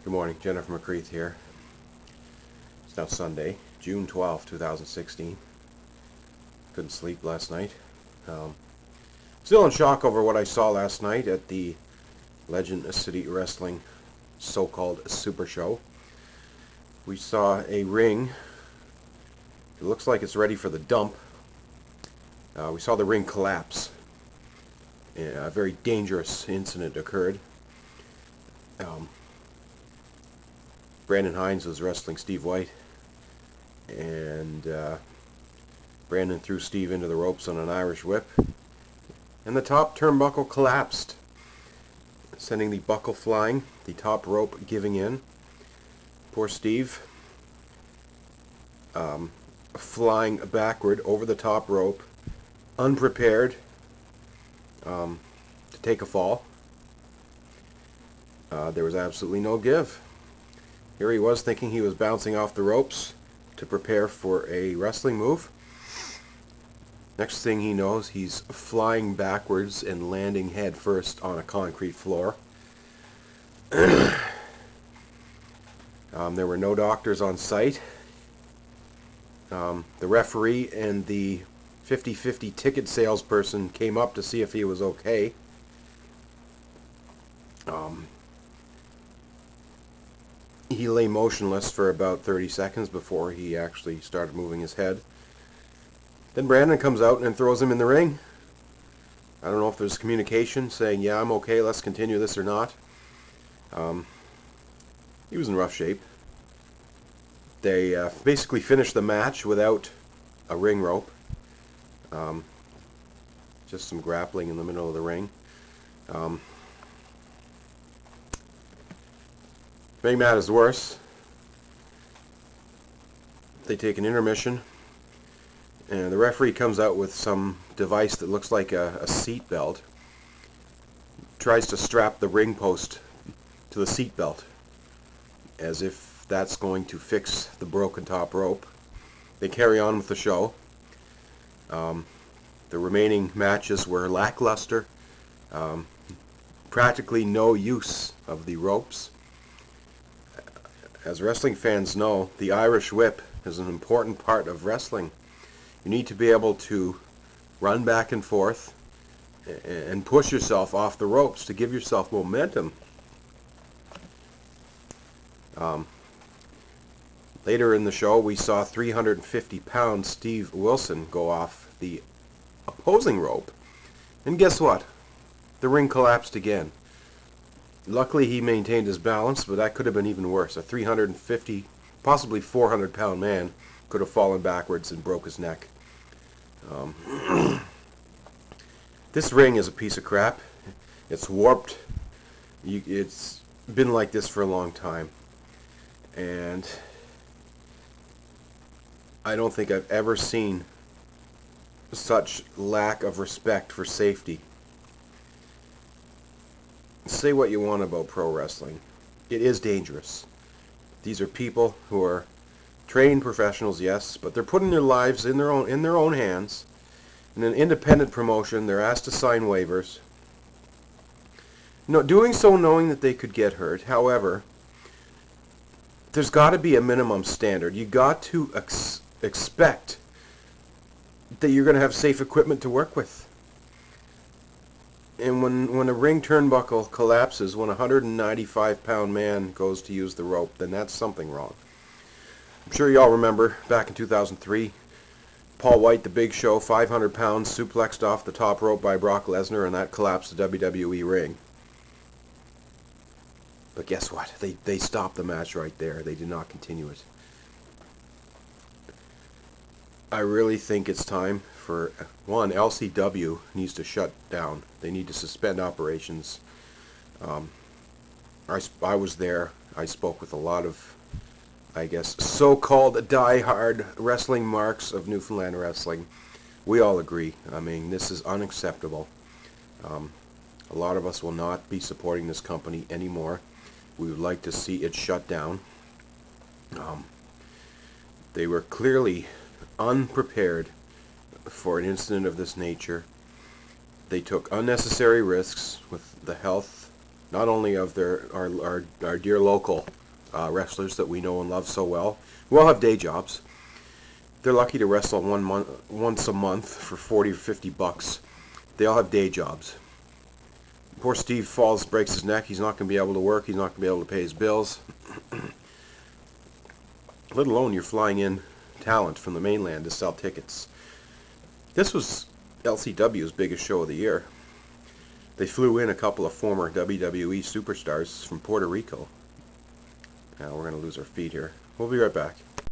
Good morning, Jenn from McCreath here. It's now Sunday, June 12th, 2016. Couldn't sleep last night. Still in shock over what I saw last night at the Legend City Wrestling so-called Super Show. We saw a ring. It looks like it's ready for the dump. We saw the ring collapse. A very dangerous incident occurred. Brandon Hines was wrestling Steve White, and Brandon threw Steve into the ropes on an Irish whip, and the top turnbuckle collapsed, sending the buckle flying, the top rope giving in. Poor Steve, flying backward over the top rope, unprepared to take a fall. There was absolutely no give. Here he was thinking he was bouncing off the ropes to prepare for a wrestling move. Next thing he knows, he's flying backwards and landing head first on a concrete floor. There were no doctors on site. The referee and the 50-50 ticket salesperson came up to see if he was okay. He lay motionless for about 30 seconds before he actually started moving his head. Then Brandon comes out and throws him in the ring. I don't know if there's communication saying, yeah, I'm okay, let's continue this or not. He was in rough shape. They basically finished the match without a ring rope. Just some grappling in the middle of the ring. To make matters worse, they take an intermission, and the referee comes out with some device that looks like a seat belt, tries to strap the ring post to the seat belt, as if that's going to fix the broken top rope. They carry on with the show. The remaining matches were lackluster, practically no use of the ropes. As wrestling fans know, the Irish whip is an important part of wrestling. You need to be able to run back and forth and push yourself off the ropes to give yourself momentum. Later in the show, we saw 350-pound Steve Wilson go off the opposing rope. And guess what? The ring collapsed again. Luckily, he maintained his balance, but that could have been even worse. A 350, possibly 400-pound man could have fallen backwards and broke his neck. This ring is a piece of crap. It's warped. It's been like this for a long time. And I don't think I've ever seen such lack of respect for safety. Say what you want about pro wrestling. It is dangerous. These are people who are trained professionals, yes, but they're putting their lives in their own hands. In an independent promotion, they're asked to sign waivers. No, doing so knowing that they could get hurt. However, there's got to be a minimum standard. You got to expect that you're going to have safe equipment to work with. And when a ring turnbuckle collapses, when a 195-pound man goes to use the rope, then that's something wrong. I'm sure y'all remember back in 2003, Paul White, the Big Show, 500 pounds, suplexed off the top rope by Brock Lesnar, and that collapsed the WWE ring. But guess what? They stopped the match right there. They did not continue it. I really think it's time for, one, LCW needs to shut down. They need to suspend operations. I was there. I spoke with a lot of, I guess, so-called die-hard wrestling marks of Newfoundland wrestling. We all agree. I mean, this is unacceptable. A lot of us will not be supporting this company anymore. We would like to see it shut down. They were clearly unprepared for an incident of this nature. They took unnecessary risks with the health not only of our dear local wrestlers that we know and love so well, who all have day jobs. They're lucky to wrestle once a month for 40 or 50 bucks. They all have day jobs. Poor Steve falls, breaks his neck. He's not going to be able to work. He's not going to be able to pay his bills. Let alone you're flying in talent from the mainland to sell tickets. This was LCW's biggest show of the year. They flew in a couple of former WWE superstars from Puerto Rico. Now we're going to lose our feed here. We'll be right back.